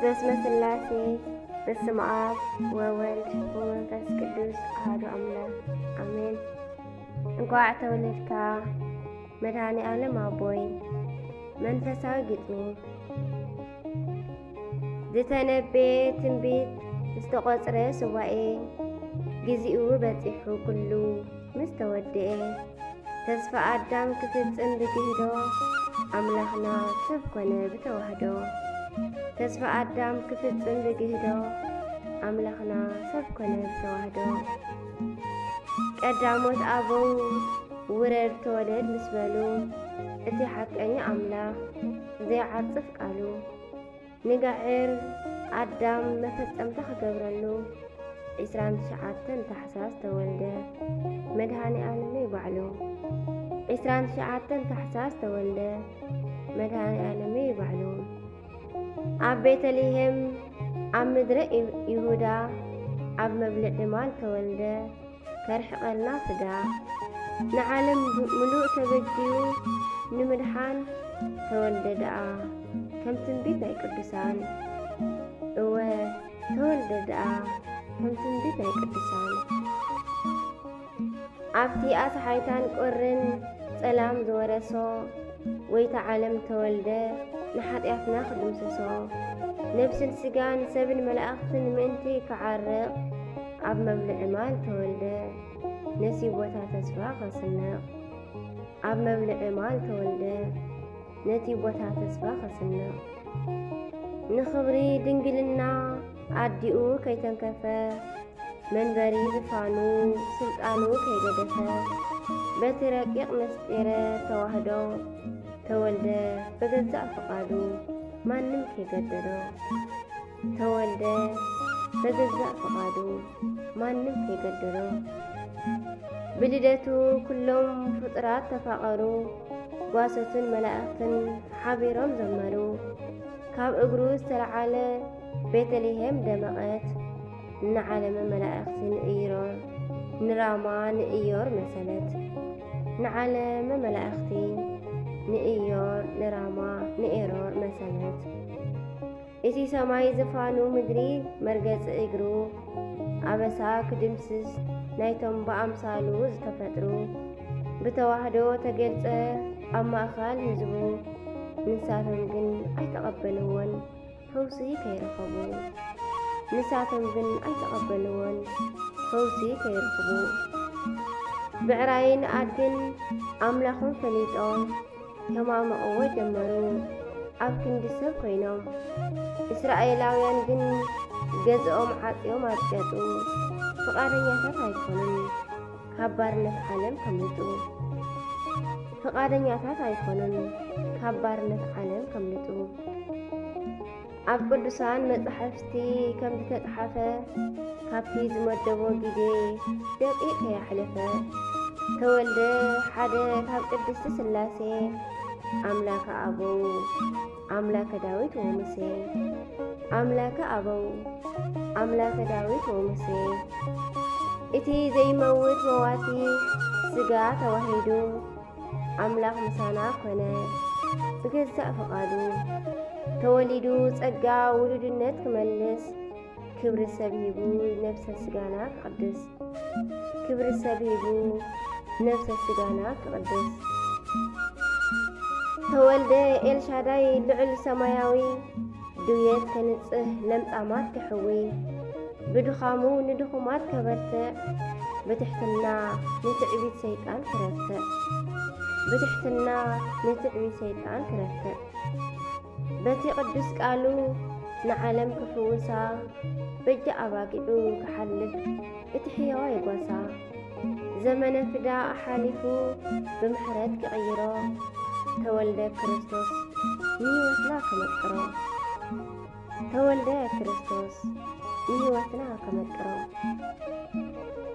በስመ ሥላሴ በስመ አብ ወወልድ ወመንፈስ ቅዱስ አሐዱ አምላክ አሜን። እንኳዕ ተወለድካ መድኃኔ ዓለም አቦይ። መንፈሳዊ ግጥሚ ዝተነበየ ትንቢት ዝተቖፅረ ሱባኤ ግዚኡ በፂሑ ኩሉ ምስ ተወድአ ተስፋ ኣዳም ክፍፅም ብግህዶ ኣምላኽና ሰብ ኮነ ብተዋህዶ ተስፋ ኣዳም ክፍፅም ብግህዶ ኣምላኽና ሰብ ኮነ ብተዋህዶ ቀዳሞት ኣበው ውረድ ተወለድ ምስ በሉ እቲ ሓቀኛ ኣምላኽ ዘይዓፅፍ ቃሉ ንጋዕር ኣዳም መፈፀምታ ክገብረሉ 29 ታሕሳስ ተወልደ መድኃኔ ዓለም ይባዕሉ 29 ታሕሳስ ተወልደ መድኃኔ ዓለም ይባዕሉ ኣብ ቤተልሔም ኣብ ምድረ ይሁዳ ኣብ መብልዕ ድማል ተወልደ ከርሕቐልና ፍዳ ንዓለም ምሉእ ተበጅዩ ንምድሓን ተወልደ ደኣ ከም ትንቢት ናይ ቅዱሳን እወ ተወልደ ደኣ ከም ትንቢት ናይ ቅዱሳን ኣብቲ ኣፀሓይታን ቁርን ጸላም ዝወረሶ ወይታ ዓለም ተወልደ ንኃጢአትና ክድምስሶ ነብስን ስጋን ሰብን መላእኽትን ምእንቲ ክዓርቕ ኣብ መብልዕ ማል ተወልደ ነሲቦታ ተስፋ ኸስንቕ ኣብ መብልዕ ማል ተወልደ ነቲ ቦታ ተስፋ ኸስንቕ ንኽብሪ ድንግልና ኣዲኡ ከይተንከፈ መንበሪ ዝፋኑ ስልጣኑ ከይገደፈ በቲ ረቂቕ ምስጢረ ተዋህዶ ተወልደ በገዛእ ፍቓዱ ማንም ከይገደዶ ተወልደ በገዛእ ፍቓዱ ማንም ከይገደዶ ብልደቱ ኩሎም ፍጥራት ተፋቐሩ ጓሶትን መላእኽትን ሓቢሮም ዘመሩ ካብ እግሩ ዝተለዓለ ቤተልሔም ደመቐት ንዓለመ መላእኽቲ ንእይሮር ንራማ ንእዮር መሰለት ንዓለመ መላእኽቲ ንእዮር ንራማ ንኤሮር መሰለት እቲ ሰማይ ዝፋኑ ምድሪ መርገፂ እግሩ ኣበሳ ክድምስስ ናይቶም ብኣምሳሉ ዝተፈጥሩ ብተዋህዶ ተገልጸ ኣብ ማእኸል ህዝቡ ንሳቶም ግን ኣይተቐበልዎን ፈውሲ ከይረኸቡ ንሳቶም ግን ኣይተቐበልዎን ፈውሲ ከይረኽቡ ብዕራይን ኣድን ኣምላኹም ፈሊጦም ከማምቕዎ ጀመሩ ኣብ ክንዲ ሰብ ኮይኖም እስራኤላውያን ግን ገዝኦም ዓፂዮም ኣርገጡ ፍቓደኛታት ኣይኮኑን ካብ ባርነት ዓለም ከምልጡ ፍቓደኛታት ኣይኮኑን ካብ ባርነት ዓለም ከምልጡ ኣብ ቅዱሳን መጻሕፍቲ ከም ዝተጻሕፈ ካብቲ ዝመደቦ ግዜ ደቂቕ ከያሕለፈ ተወልደ ሓደ ካብ ቅድስቲ ሥላሴ ኣምላከ ኣበው ኣምላከ ዳዊት ወሙሴ ኣምላከ ኣበው ኣምላከ ዳዊት ወሙሴ እቲ ዘይመውት መዋቲ ስጋ ተዋሂዱ ኣምላኽ ምሳና ኮነ ብገዛእ ፍቓዱ ተወሊዱ ጸጋ ውሉድነት ክመልስ ክብሪ ሰብ ሂቡ ነፍሰ ስጋና ክቅድስ ክብሪ ሰብ ሂቡ ነፍሰ ስጋና ክቅድስ ተወልደ ኤልሻዳይ ልዑል ሰማያዊ ድውየት ከንጽህ ለምጻማት ክሕዊ ብድኻሙ ንድኹማት ከበርትዕ ብትሕትና ንትዕቢት ሰይጣን ክረትዕ ብትሕትና ንትዕቢት ሰይጣን ክረትዕ በቲ ቅዱስ ቃሉ ንዓለም ክፍውሳ በጃ ኣባጊዑ ክሓልፍ እቲ ሕያዋ ይጓሳ ዘመነ ፍዳ ሓሊፉ ብምሕረት ክቕይሮ ተወልደ ክርስቶስ ንሕይወትና ከመቅሮ ተወልደ ክርስቶስ ንሕይወትና ከመቅሮ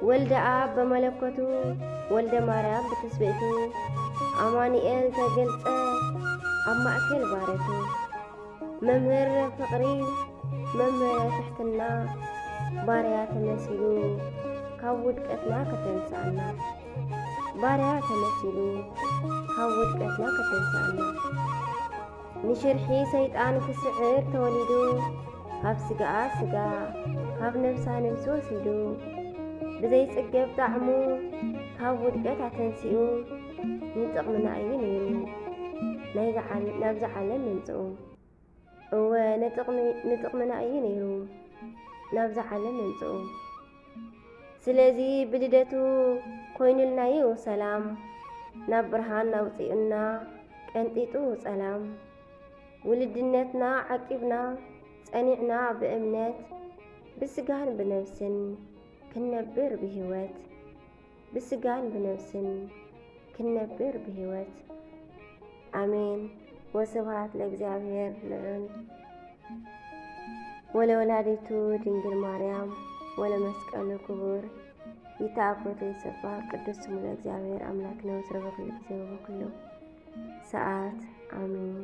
ወልደ ኣብ በመለኮቱ ወልደ ማርያም ብትስብእቱ ኣማኒኤል ተገልጸ ኣብ ማእከል ባረቱ መምህር ፍቕሪ መምህረ ትሕትና ባርያ ተመሲሉ ካብ ውድቀትና ከተንሳአና ባርያ ተመሲሉ ካብ ውድቀትና ከተንሳአና نشرحي سيطان كسعر تولدو هاب سقاء سقاء هاب نفسا نفس وسيدو بزي سقب طعمو هاب ودقت عتنسيو نطق من أي نيرو نابز عالم منصو نطق من أي نيرو نابز عالم منصو سلازي بلدتو كوين النايو سلام نابرهان نوطيئنا كنتيتو سلام ولدنتنا عقبنا صنعنا بأمنات بسجان بنفسن كنبر بهوات بسجان بنفسن كنبر بهوات آمين وسبحات لእግዚአብሔር ልዑል ወለወላዲቱ ድንግል ማርያም ወለመስቀሉ ክቡር ይትአኮቱ ይሰባ ቅዱስ ስሙ ለእግዚአብሔር አምላክ ነው። ስለ በኩሉ ጊዜ በኩሉ ሰዓት አሜን።